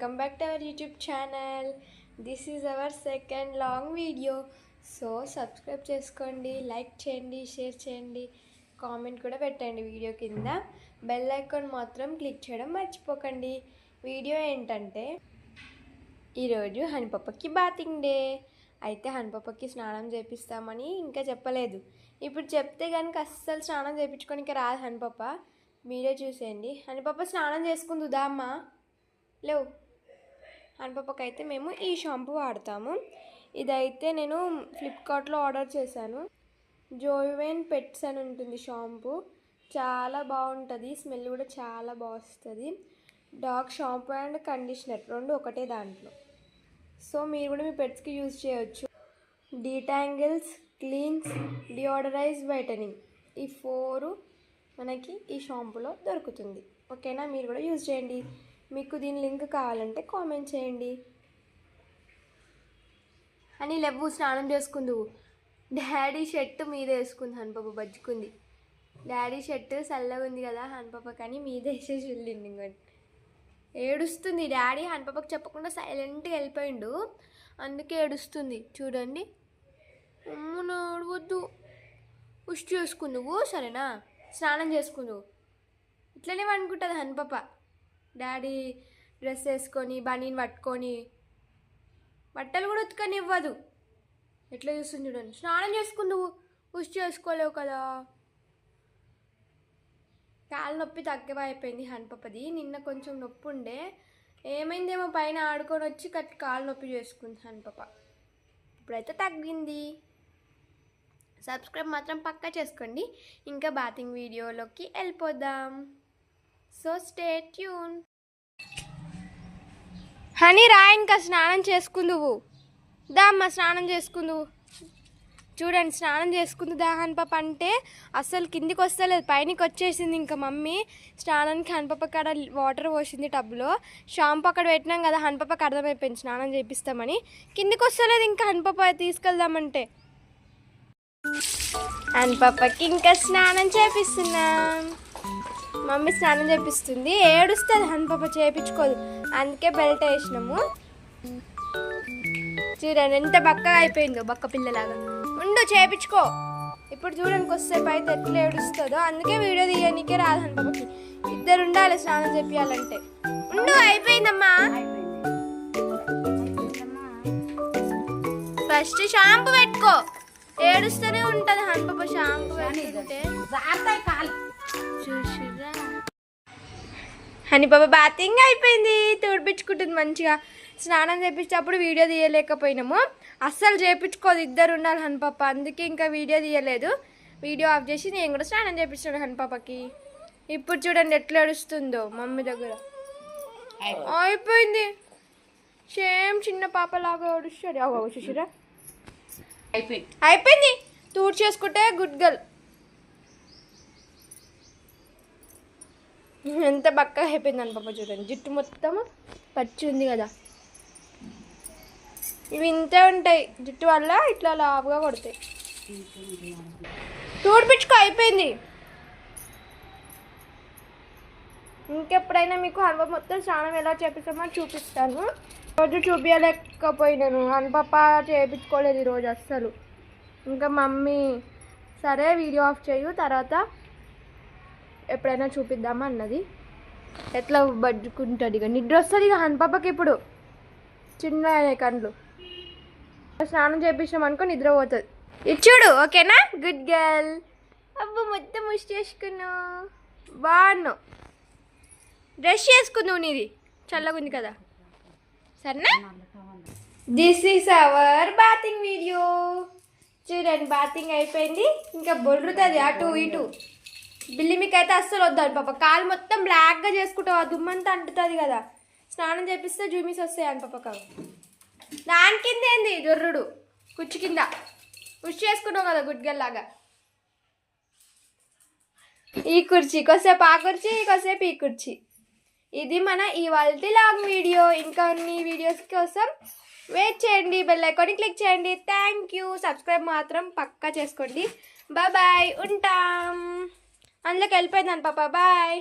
welcome back to our YouTube channel. This is our second long video. So subscribe చేసుకోండి, like చేయండి, share చేయండి, comment కూడా పెట్టండి video కింద. బెల్ ఐకాన్ మాత్రం క్లిక్ చేయడం మర్చిపోకండి. వీడియో ఏంటంటే ఈరోజు హనిపప్పకి బాతింగ్ డే. అయితే హనిపప్పకి స్నానం చేపిస్తామని ఇంకా చెప్పలేదు. ఇప్పుడు చెప్తే కనుక అస్సలు స్నానం చేయించుకోనికి రాదు హనిపప్ప. మీరే చూసేయండి. హనిపప్ప స్నానం చేసుకుందుదా అమ్మ? లేవు. హనిపప్పకి అయితే మేము ఈ షాంపూ వాడతాము. ఇదైతే నేను ఫ్లిప్కార్ట్లో ఆర్డర్ చేశాను. జోవెన్ పెట్స్ అని ఉంటుంది షాంపూ. చాలా బాగుంటుంది, స్మెల్ కూడా చాలా బాగుంటుంది. డాగ్ షాంపూ అండ్ కండిషనర్ రెండు ఒకటే దాంట్లో. సో మీరు కూడా మీ పెట్స్కి యూజ్ చేయవచ్చు. డీటాంగిల్స్, క్లీన్స్, డియోడరైజ్, వైటనింగ్ ఈ 4 మనకి ఈ షాంపూలో దొరుకుతుంది. ఓకేనా? మీరు కూడా యూజ్ చేయండి. మీకు దీని లింక్ కావాలంటే కామెంట్ చేయండి. అని లేవు, స్నానం చేసుకుందువు. డాడీ షర్ట్ మీద వేసుకుంది హనిపప్ప, బజ్జుకుంది. డాడీ షర్ట్ చల్లగా ఉంది కదా హనిపప్ప, కానీ మీద వేసేసి వెళ్ళింది. ఇంకోటి ఏడుస్తుంది. డాడీ హనిపప్పకి చెప్పకుండా సైలెంట్గా వెళ్ళిపోయిండు, అందుకే ఏడుస్తుంది. చూడండి. అమ్మ ఏడవద్దు, పుష్ చేసుకుందువు సరేనా? స్నానం చేసుకుందువు. ఇట్లనే అనుకుంటుంది హనిపప్ప. డాడీ డ్రెస్ వేసుకొని బనీని పట్టుకొని బట్టలు కూడా ఉతుకొని ఇవ్వదు. ఎట్లా చూస్తుంది చూడండి. స్నానం చేసుకుందువు, పుష్ చేసుకోలేవు కదా. కాలు నొప్పి తగ్గవైపోయింది హనిపప్పది. నిన్న కొంచెం నొప్పి ఉండే, ఏమైందేమో పైన ఆడుకొని వచ్చి కాలు నొప్పి చేసుకుంది హనిపప్ప. ఇప్పుడైతే తగ్గింది. సబ్స్క్రైబ్ మాత్రం పక్కా చేసుకోండి. ఇంకా బాతింగ్ వీడియోలోకి వెళ్ళిపోదాం. So stay tune. హనీ రా, ఇంకా స్నానం చేసుకుందువు దా. అమ్మ స్నానం చేసుకుందువు. చూడండి స్నానం చేసుకుందు దా హనిపప్ప అంటే అస్సలు కిందికి వస్తలేదు, పైనకి వచ్చేసింది. ఇంకా మమ్మీ స్నానానికి హనిపప్ప కాడ వాటర్ పోసింది టబ్లో. షాంపూ అక్కడ పెట్టినాం కదా, హనిపప్పకి అర్థమైపోయింది స్నానం చేపిస్తామని. కిందికి వస్తలేదు ఇంకా హనిపప్ప తీసుకెళ్దామంటే. హనిపప్పకి ఇంకా స్నానం చేపిస్తున్నాం. మమ్మీ స్నానం చేపిస్తుంది. ఏడుస్తుంది హనిపప్ప, చేయించుకోదు. అందుకే బెల్ట్ వేసినాము. చూడండి ఎంత బక్కగా అయిపోయిందో, బక్క పిల్లలాగా. ఉండు చేయించుకో. ఇప్పుడు చూడండి కొద్దిసేపు అయితే ఎట్లా ఏడుస్తుందో. అందుకే వీడియో తీయడానికే రాదు హనిపప్పకి. ఇద్దరు ఉండాలి స్నానం చేపియాలంటే. ఉండు, అయిపోయిందమ్మా. ఫస్ట్ షాంపూ పెట్టుకో. ఏడుస్తూనే ఉంటుంది హనిపప్ప షాంపూ పెట్టుకుంటే. హనిపప్ప బాతింగ్ అయిపోయింది, తుడిపించుకుంటుంది మంచిగా. స్నానం చేపించేటప్పుడు వీడియో తీయలేకపోయినాము. అస్సలు చేయించుకోదు, ఇద్దరు ఉండాలి హనిపప్ప. అందుకే ఇంకా వీడియో తీయలేదు. వీడియో ఆఫ్ చేసి నేను కూడా స్నానం చేపించాను హనిపప్పకి. ఇప్పుడు చూడండి ఎట్లా ఏడుస్తుందో మమ్మీ దగ్గర. అయిపోయింది, సేమ్ చిన్న పాపలాగా ఏడుస్తుంది. అవు చూసిరా, అయిపోయింది. తూడు చేసుకుంటే గుడ్ గర్ల్. ఎంత బక్కగా అయిపోయింది హనిపప్ప చూడండి. జుట్టు మొత్తం పచ్చి ఉంది కదా. ఇవి ఇంతే ఉంటాయి, జుట్టు వల్ల ఇట్లా లావుగా కొడతాయి. తూడిపించుకో, అయిపోయింది. ఇంకెప్పుడైనా మీకు హనిపప్ప మొత్తం స్నానం ఎలా చేపిస్తామో చూపిస్తాను. రోజు చూపించలేకపోయినాను, హనిపప్ప చేయించుకోలేదు ఈరోజు అస్సలు. ఇంకా మమ్మీ సరే వీడియో ఆఫ్ చేయు, తర్వాత ఎప్పుడైనా చూపిద్దామా అన్నది. ఎట్లా బజ్జుకుంటుంది ఇక, నిద్ర వస్తుంది ఇక హనిపప్పకి. ఇప్పుడు చిన్న కళ్ళు. స్నానం చేపించాం అనుకో నిద్ర పోతుంది. ఇది చూడు, ఓకేనా? Good girl. అబ్బో మొత్తం ముష్ చేసుకున్నావు, బాగున్నావు. డ్రెస్ చేసుకున్నావు, నీది చల్లగుంది కదా. సరేనా? This is our bathing video. చూడండి బాతింగ్ అయిపోయింది. ఇంకా బొర్రుతుంది అటు ఇటు. బిల్లిమికి అయితే అస్సలు వద్దాడు పాప. కాలు మొత్తం బ్లాక్గా చేసుకుంటావు, ఆ దుమ్మంతా అంటుతుంది కదా. స్నానం చేపిస్తే జూమీస్ వస్తాయి అని పాప. దాని కింద ఏంది జొర్రుడు, కుర్చీ కింద పుష్ చేసుకున్నావు కదా గుడ్గల్ లాగా. ఈ కుర్చీ కొద్దిసేపు, ఆ కుర్చీ కొద్దిసేపు ఈ కుర్చీ. ఇది మన ఇవాల్టి లాంగ్ వీడియో. ఇంకా అన్ని వీడియోస్ కోసం వెయిట్ చేయండి, బెల్ ఐకాన్ని క్లిక్ చేయండి. Thank you. సబ్స్క్రైబ్ మాత్రం పక్కా చేసుకోండి. బాయ్, ఉంటాం. అందులోకి వెళ్ళిపోయిందని పాప. బాయ్.